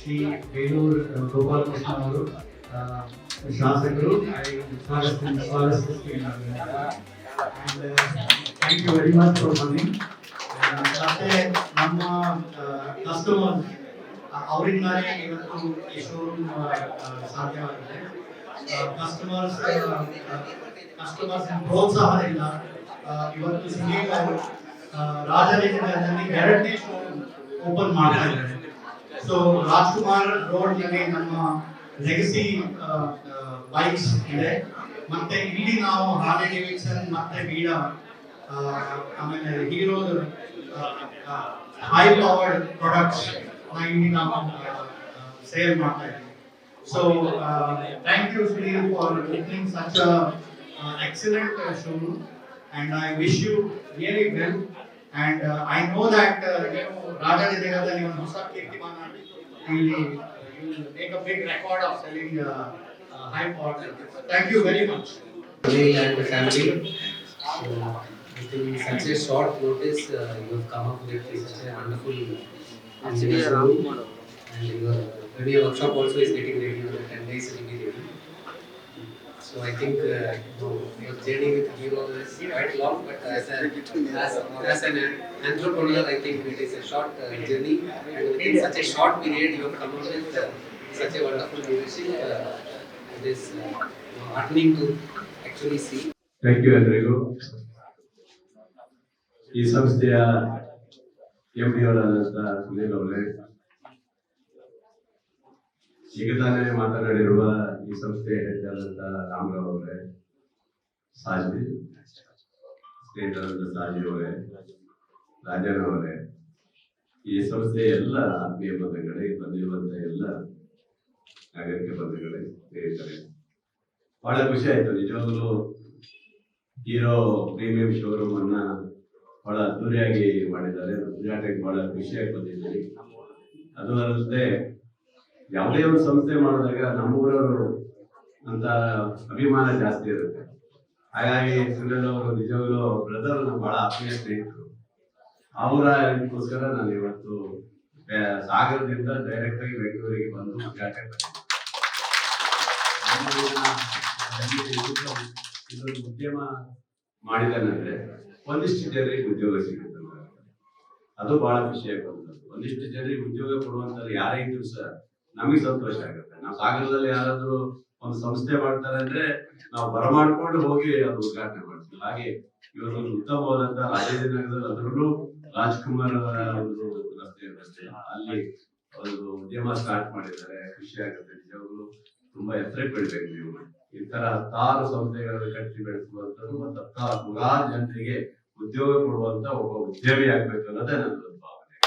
ಶ್ರೀ ಬೇಲೂರು ಗೋಪಾಲಕೃಷ್ಣ ಅವರು ಶಾಸಕರು ಸ್ವಾಗತಿಸ್ತೀನಿ. Thank you very much for coming. ಮತ್ತೆ ನಮ್ಮ ಕಸ್ಟಮರ್ ಅವರಿಂದಾನೇ ಇವತ್ತು ಈ ಶೋರೂಮ್ ಸಾಧ್ಯವಾಗಿದೆ. ಕಸ್ಟಮರ್ಸ್ ಪ್ರೋತ್ಸಾಹದಿಂದ ಇವತ್ತು ಸಿಂಗೇಗಾರು ರಾಜನಗರದಲ್ಲಿ 2ನೇ ಶೋರೂಮ್ ಓಪನ್ ಮಾಡ್ತಾ ಇದ್ದಾರೆ. ಸೊ ರಾಜ್ಕುಮಾರ್ ರೋಡ್ ನಲ್ಲಿ ನಮ್ಮ ಲೆಗಸಿ ಬೈಕ್ಸ್ ಇದೆ. ಮತ್ತೆ ಇಲ್ಲಿ ನಾವು ಹಾರ್ಲೆ ಡೇವಿಡ್ಸನ್ ಮತ್ತೆ ಬೀಡಾ ಆಮೇಲೆ ಹೀರೋದ ಹೈ ಪವರ್ಡ್ ಪ್ರಾಡಕ್ಟ್ಸ್ ಇಲ್ಲಿ ನಾವು ಸೇಲ್ ಮಾಡ್ತಾ ಇದ್ದೀವಿ. So thank you Sunil for opening such a excellent showroom and I wish you really well. And I know that ರಾಜನಗರದಲ್ಲಿ ಒಂದು ಹೊಸ ಕೀರ್ತಿಮಾನ ಇಲ್ಲಿ you will make a big record of selling high power. Thank you very much. And the family. So, within such a short notice, you have come up with such a wonderful showroom, and your maybe workshop also is getting ready. In 10 days it will be ready. So I think your journey with Hero is quite long, but as an entrepreneur, I think it is a short journey, and within such a short period, you have come up with such a wonderful leadership. It is heartening to actually see. Thank you, ಎಲ್ಲರಿಗೂ. ಈ ಸಂಸ್ಥೆಯ MD ಅವರಾದಂಥ Sunil ಅವರೇ, ಈಗ ತಾನೇ ಮಾತನಾಡಿರುವ ಈ ಸಂಸ್ಥೆಯ head ಆದಂಥ ರಾಮರಾವ್ ಅವರೇ, ಸಾಜಿ ಸ್ನೇಹಿತರಾದಂಥ ಸಾಜಿ ಅವರೇ, ರಾಜಣ್ಣ ಅವರೇ, ಈ ಸಂಸ್ಥೆಯ ಎಲ್ಲ ಆತ್ಮೀಯ ಬಂಧುಗಳೇ, ಬಂದಿರುವಂಥ ಎಲ್ಲ ನಾಗರಿಕ ಬಂಧುಗಳೇ, ಸ್ನೇಹಿತರೆ, ಬಹಳ ಖುಷಿ ಆಯ್ತು. ನಿಜವಾಗ್ಲೂ ಹೀರೋ ಪ್ರೀಮಿಯಂ ಶೋರೂಮ್ ಅನ್ನ ಬಹಳ ಅದ್ದೂರಿಯಾಗಿ ಮಾಡಿದ್ದಾರೆ. ಉದ್ಘಾಟನೆಗೆ ಬಹಳ ಖುಷಿಯಾಗಿ ಬಂದಿದ್ದೀವಿ. ಅದು ಅಲ್ಲದೆ ಯಾವುದೇ ಒಂದು ಸಂಸ್ಥೆ ಮಾಡಿದಾಗ ನಮ್ಮೂರವರು ಅಂತ ಅಭಿಮಾನ ಜಾಸ್ತಿ ಇರುತ್ತೆ. ಹಾಗಾಗಿ ಸುನಿಲ್ ಅವರು ನಿಜವಾಗ್ಲೂ ಬ್ರದರ್ ಬಹಳ ಆತ್ಮೀಯ ಸ್ನೇಹಿತರು. ಅವರ ಇದಕ್ಕೋಸ್ಕರ ನಾನು ಇವತ್ತು ಸಾಗರದಿಂದ ಡೈರೆಕ್ಟ್ ಆಗಿ ಬೆಂಗಳೂರಿಗೆ ಬಂದು ಉದ್ಘಾಟನೆ ಇದೊಂದು ಉದ್ಯಮ ಮಾಡಿದಾನಂದ್ರೆ ಒಂದಿಷ್ಟು ಜನರಿಗೆ ಉದ್ಯೋಗ ಸಿಗುತ್ತೆ. ಅದು ಬಹಳ ಖುಷಿಯಾಗುವಂಥದ್ದು. ಒಂದಿಷ್ಟು ಜನರಿಗೆ ಉದ್ಯೋಗ ಕೊಡುವಂತ ಯಾರೇ ಇದ್ರು ಸಹ ನಮಗೆ ಸಂತೋಷ ಆಗುತ್ತೆ. ನಾವು ಸಾಗರದಲ್ಲಿ ಯಾರಾದ್ರೂ ಒಂದು ಸಂಸ್ಥೆ ಮಾಡ್ತಾರೆ ಅಂದ್ರೆ ನಾವು ಬರಮಾಡ್ಕೊಂಡು ಹೋಗಿ ಅದು ಉದ್ಘಾಟನೆ ಮಾಡ್ತೀವಿ. ಹಾಗೆ ಇವರು ಒಂದು ಉತ್ತಮವಾದಂತ ರಾಜಾಜಿನಗರದಲ್ಲಿ ಅದರಲ್ಲೂ ರಾಜ್ಕುಮಾರ್ ಅವರ ಒಂದು ರಸ್ತೆ ಅಲ್ಲಿ ಒಂದು ಉದ್ಯಮ ಸ್ಟಾರ್ಟ್ ಮಾಡಿದ್ದಾರೆ. ಖುಷಿ ಆಗುತ್ತೆ. ನಿಜವಾಗ್ಲೂ ತುಂಬಾ ಎತ್ತರಕ್ಕೆ ಬೆಳಿಬೇಕು. ನೀವು ಈ ತರ 10 ಸಂಸ್ಥೆಗಳನ್ನು ಕಟ್ಟಿ ಬೆಳೆಸುವಂತದ್ದು ಮತ್ತು 10 ಜನರಿಗೆ ಉದ್ಯೋಗ ಕೊಡುವಂತ ಒಬ್ಬ ಉದ್ಯಮಿ ಆಗ್ಬೇಕು ಅನ್ನೋದೇ ನನ್ನ ಭಾವನೆ.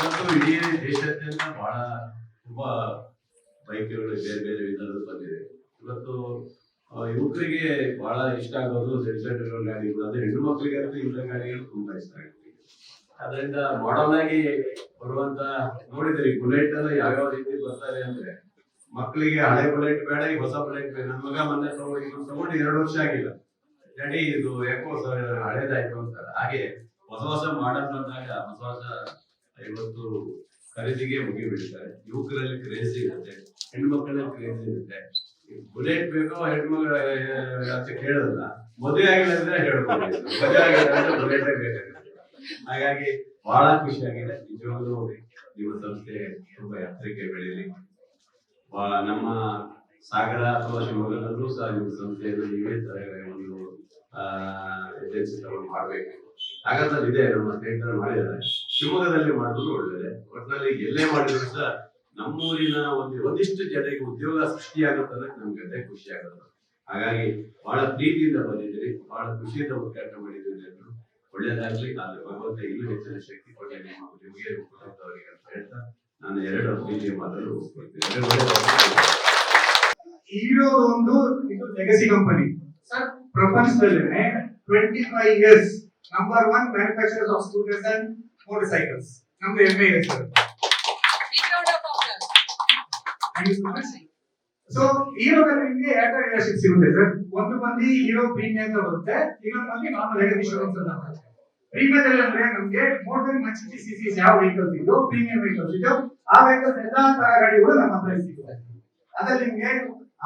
ಮತ್ತು ಇಡೀ ದೇಶಾದ್ಯಂತ ಬಹಳ ತುಂಬಾ ಬೈಕ್ಗಳು ಬೇರೆ ಬೇರೆ ವಿಧಗಳು ಬಂದಿದೆ. ಇವತ್ತು ಯುವಕರಿಗೆ ಬಹಳ ಇಷ್ಟ ಆಗೋದು ಸೆಡ್ ಗಾಡಿಗಳು. ಅದು ಹೆಣ್ಣು ಮಕ್ಕಳಿಗೆ ಇಂಥ ಗಾಡಿಗಳು ತುಂಬಾ ಇಷ್ಟ ಆಗುತ್ತೆ. ಅದರಿಂದ ಮಾಡರ್ನ್ ಆಗಿ ಬರುವಂತ ನೋಡಿದ್ರಿ ಬುಲೆಟ್ ಎಲ್ಲ ಯಾವ್ಯಾವ ರೀತಿ ಬರ್ತಾರೆ ಅಂದ್ರೆ ಮಕ್ಕಳಿಗೆ ಹಳೆ ಬುಲೆಟ್ ಬೇಡ, ಈಗ ಹೊಸ ಬುಲೆಟ್ ಬೇಡ. ನನ್ನ ಮಗ ಮೊನ್ನೆ ತಗೊಂಡು 2 ವರ್ಷ ಆಗಿಲ್ಲ, ಗಾಡಿ ಇದು ಯಾಕೋ ಹಳೇದಾಯ್ತು ಅಂತಾರೆ. ಹಾಗೆ ಹೊಸ ಮಾಡಲ್ ಬಂದಾಗ ಹೊಸ ಇವತ್ತು ಖರೀದಿಗೆ ಮುಗಿ ಬಿಡ್ತಾರೆ. ಯುವಕರಲ್ಲಿ ಕ್ರೇಜ್ ಇರುತ್ತೆ, ಹೆಣ್ಮಕ್ಳಲ್ಲಿ ಕ್ರೇಜ್ ಇರುತ್ತೆ. ಬುಲೆಟ್ ಬೇಕೋ ಹೆಣ್ಮಕ್ಳ ಅಂತ ಕೇಳೋದಿಲ್ಲ. ಮದುವೆ ಆಗಿಲ್ಲ ಅಂದ್ರೆ ಹೇಳ್ಬೋದು, ಮದುವೆ ಆಗಿಲ್ಲ ಅಂದ್ರೆ ಬುಲೆಟ್ ಬೇಕಾಗುತ್ತೆ. ಹಾಗಾಗಿ ಬಹಳ ಖುಷಿಯಾಗಿದೆ. ನಿಜವಾಗ್ಲೂ ನಿಮ್ಮ ಸಂಸ್ಥೆ ತುಂಬಾ ಎತ್ತರಕ್ಕೆ ಬೆಳೀಲಿ. ನಮ್ಮ ಸಾಗರ ಅಥವಾ ಶಿವಮೊಗ್ಗದಲ್ಲೂ ಸಹ ನಿಮ್ಮ ಸಂಸ್ಥೆಯನ್ನು ನೀವೇ ತರ ಒಂದು ಏಜೆನ್ಸಿ ತಗೊಂಡು ಮಾಡ್ಬೇಕು. ಸಾಗರದಲ್ಲಿ ಇದೆ, ನಮ್ಮ ಸ್ನೇಹಿತರು ಮಾಡಿದ್ದಾರೆ. ಶಿವಮೊಗ್ಗದಲ್ಲಿ ಮಾಡಿದ್ರು ಒಳ್ಳೆಯದೇ. ಒಟ್ಟಿನಲ್ಲಿ ಎಲ್ಲೇ ಮಾಡಿದ್ರು ಸಹ ನಮ್ಮೂರಿನ ಒಂದಿಷ್ಟು ಜನರಿಗೆ ಉದ್ಯೋಗ ಸೃಷ್ಟಿಯಾಗುತ್ತೆ ಅನ್ನೋಕೆ ನಮ್ಗೆ ಅದೇ ಖುಷಿ ಆಗುತ್ತೆ. ಹಾಗಾಗಿ ಬಹಳ ಪ್ರೀತಿಯಿಂದ ಬಂದಿದ್ದೀರಿ, ಬಹಳ ಖುಷಿಯಿಂದ ಉದ್ಘಾಟನೆ ಮಾಡಿದ್ದೀರಿ. ಎಲ್ಲರೂ ಒಳ್ಳೇದಾಗ್ಲಿ. ಆದ್ರೆ ಭಗವಂತ ಇನ್ನೂ ಹೆಚ್ಚಿನ ಶಕ್ತಿ ಕೊಡಲಿ ನಿಮಗೆ ಕುಟುಂಬದವರಿಗೆ ಅಂತ ಹೇಳ್ತಾ ನಾನು 2 ಪ್ರೀತಿಯ ಮಾತನ್ನು ಹೀರೋ ಒಂದು ಇದು ಲೆಗಸಿ ಕಂಪನಿ ಸರ್. ಪ್ರಪಂಚದಲ್ಲೇ 25 years number 1 manufacturers of scooters and motor cycles. ನಮ್ದು ಹೆಮ್ಮೆ ಇದೆ ಸರ್. ಸೊ ಹೀರೋದಲ್ಲಿ ನಿಮಗೆ ಎರಡು ಡೀಲರ್ಶಿಪ್ ಸಿಗುತ್ತೆ ಸರ್. ಒಂದು ಬಂದು ಹೀರೋ ಪ್ರೀಮಿಯಂ ಅಂತ ಬರುತ್ತೆ, ಇನ್ನೊಂದು ಬಂದು ನಾರ್ಮಲ್ ಆಗಿ ಇನ್ಶೂರೆನ್ಸ್ ಅಂತ ಬರುತ್ತೆ. ಪ್ರೀಮಿಯಂ ಅಂದ್ರೆ ನಮಗೆ ಮೋರ್ ದನ್ 150 cc ಯಾವ ವೆಹಿಕಲ್ಸ್ ಇದೆಯೋ ಪ್ರೀಮಿಯಂ ವೆಹಿಕಲ್ಸ್ ಇದೆಯೋ ಆ ವೆಹಿಕಲ್ಸ್ ಎಲ್ಲಾ ತರ ಗಾಡಿಗಳು ನಮ್ಮ ಹತ್ರ ಸಿಗುತ್ತೆ. ಅದ್ರಲ್ಲಿ ನಿಮಗೆ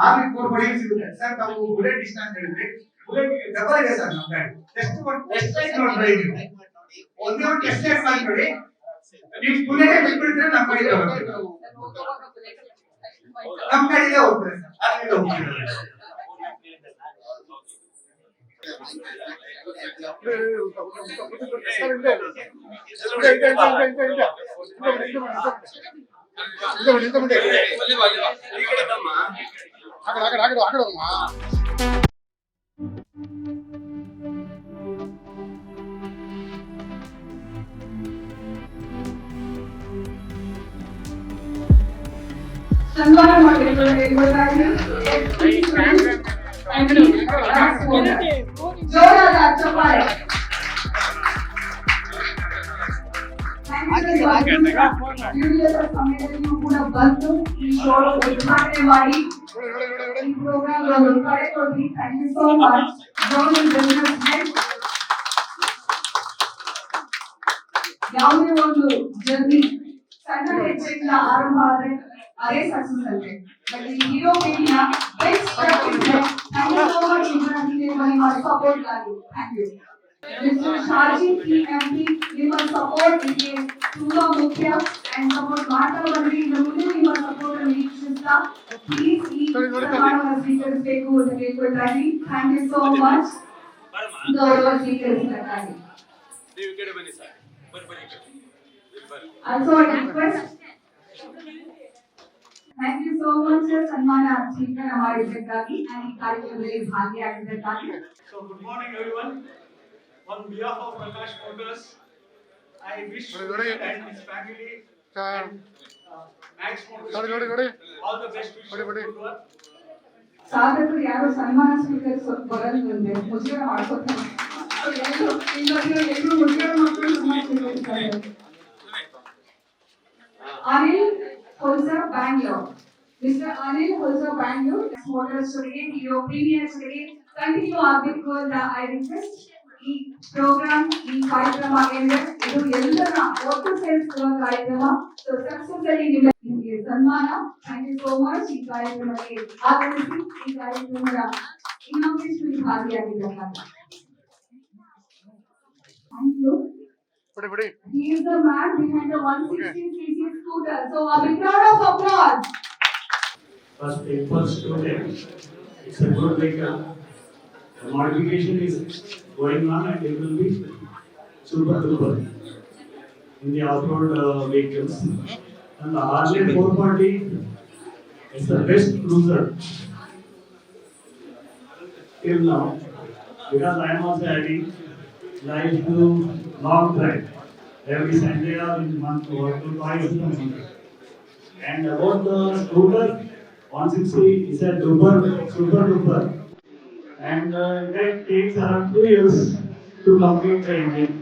ಆರ್ಮಿ 4 ಬಡಿ ಸಿಗುತ್ತೆ ಸರ್. ನಾವು ಬುಲೆಟ್ ಇಷ್ಟ ಅಂತ ಹೇಳಿದ್ರೆ ಬುಲೆಟ್ ಡಬಲ್ ಇದೆ ಸರ್ ನಮ್ಮ ಗಾಡಿ. ಟೆಸ್ಟ್ ರೈಡ್ ನೋಡಿ, ಒಂದೇ ಒಂದು ಟೆಸ್ಟ್ ರೈಡ್ ಮಾಡಿ ನೋಡಿ. ನೀವು ಬುಲೆಟ್ ಬಿಟ್ಬಿಟ್ರೆ ನಮ್ಮ ಗಾಡಿ ಹೋಗ್ತದೆ, ನಮ್ಮ ಗಾಡಿಗೆ ಹೋಗ್ತದೆ ಸರ್. ಅಲ್ಲಿಗೆ ಹೋಗ್ತದೆ. ಸನ್ಮಾನ ಮಾಡಿದ್ದಾರೆ. ಜೋರಾದ ಚಪ್ಪಾಳೆ. ಸಮಯದಲ್ಲಿಯೂ ಕೂಡ ಬಂದು ಈ ಶೋ ಉದ್ಘಾಟನೆ ಮಾಡಿ ಈ ಪ್ರೋಗ್ರಾಮ್ ಕಡೆ ಕೊಡಿ. Thank you so much. ಯಾವುದೇ ಒಂದು ಜರ್ನಿ ಸಣ್ಣ ಹೆಜ್ಜೆಯಿಂದ ಆರಂಭ ಆದ್ರೆ ಅದೇ ಸಕ್ಸಸ್ ಅಂತೆ. ಬಟ್ ಈ ಹೀರೋ ಮೀಡಿಯಾ ಬೆಸ್ಟ್ ಸ್ಟಾರ್ಟ್ ಇದೆ. ಥ್ಯಾಂಕ್ ಯು ಸೋ ಮಚ್ ನಿಮ್ಮ ಸಪೋರ್ಟ್ ಗಾಗಿ. Thank you. Mister Shaji MP, ನಿಮ್ಮ ಸಪೋರ್ಟ್ ಇದೆ ತುಂಬಾ ಮುಖ್ಯ. ಅಂಡ್ ಸಪೋರ್ಟ್ ಮಾಡ್ತಾ ಬಂದ್ರಿ. ಇನ್ನು ಮುಂದೆ ನಿಮ್ಮ ಸಪೋರ್ಟ್ ಅನ್ನು ವೀಕ್ಷಿಸ್ತಾ ಪ್ಲೀಸ್ ಈ ಸನ್ಮಾನವನ್ನು ಸ್ವೀಕರಿಸಬೇಕು ಅಂತ ಕೇಳ್ಕೊಳ್ತಾ ಇದ್ದೀನಿ. Thank you so much. ಗೌರವ ಸ್ವೀಕರಿಸಿದ್ದಕ್ಕಾಗಿ. Also a request. Thank you so much sir. ಸನ್ಮಾನ ಸ್ವೀಕಾರ ಮಾಡಿದ್ದಕ್ಕಾಗಿ and ಈ ಕಾರ್ಯಕ್ರಮದಲ್ಲಿ ಭಾಗಿಯಾಗಿದ್ದಕ್ಕಾಗಿ. So good morning everyone. On behalf of Prakash Motors, I wish and his family and Max Motors all the best wishes. ಸಾಧಕರು ಯಾರು ಸನ್ಮಾನ ಸ್ವೀಕರಿಸೋ ಬರಲ್ವಂತೆ ಮುಜುಗರ ಮಾಡ್ಕೊತಾರೆ. ಎಲ್ಲರೂ ಮುಜುಗರ ಮಾಡ್ಕೊಂಡು ಸನ್ಮಾನ ಸ್ವೀಕರಿಸ್ತಾರೆ. Anil Hulsa Bangalore. Mr. Anil Hulsa Bangalore, Motors today, your premier today, continue ಆಗಬೇಕು I request. ಈ ಪ್ರೋಗ್ರಾಮ್ ಈ ಕಾರ್ಯಕ್ರಮ ಏನಿದೆ ಇದು ಎಲ್ಲರ ಒಟ್ಟು ಸೇರಿಸುವ ಕಾರ್ಯಕ್ರಮ. ಸೊ ಸಕ್ಸಸ್ ಅಲ್ಲಿ ನಿಮಗೆ ಸನ್ಮಾನ. ಥ್ಯಾಂಕ್ ಯು ಸೋ ಮಚ್ ಈ ಕಾರ್ಯಕ್ರಮಕ್ಕೆ ಆಗಮಿಸಿ ಈ ಕಾರ್ಯಕ್ರಮದ ಇನಾಗ್ರೇಷನ್ ಭಾಗಿಯಾಗಿದ್ದಾರೆ. Thank you. He is the man behind the 160cc scooter. So a big round of applause. First impulse to them. It's a good vehicle. The modification is going on and it will be super duper in the off-road vehicles. And the Harley 440 is the best cruiser till now because I am also having life to long drive every Sunday or in month or twice a month. And about the scooter, 160 is a super duper. And that takes around 2 years to complete the engine.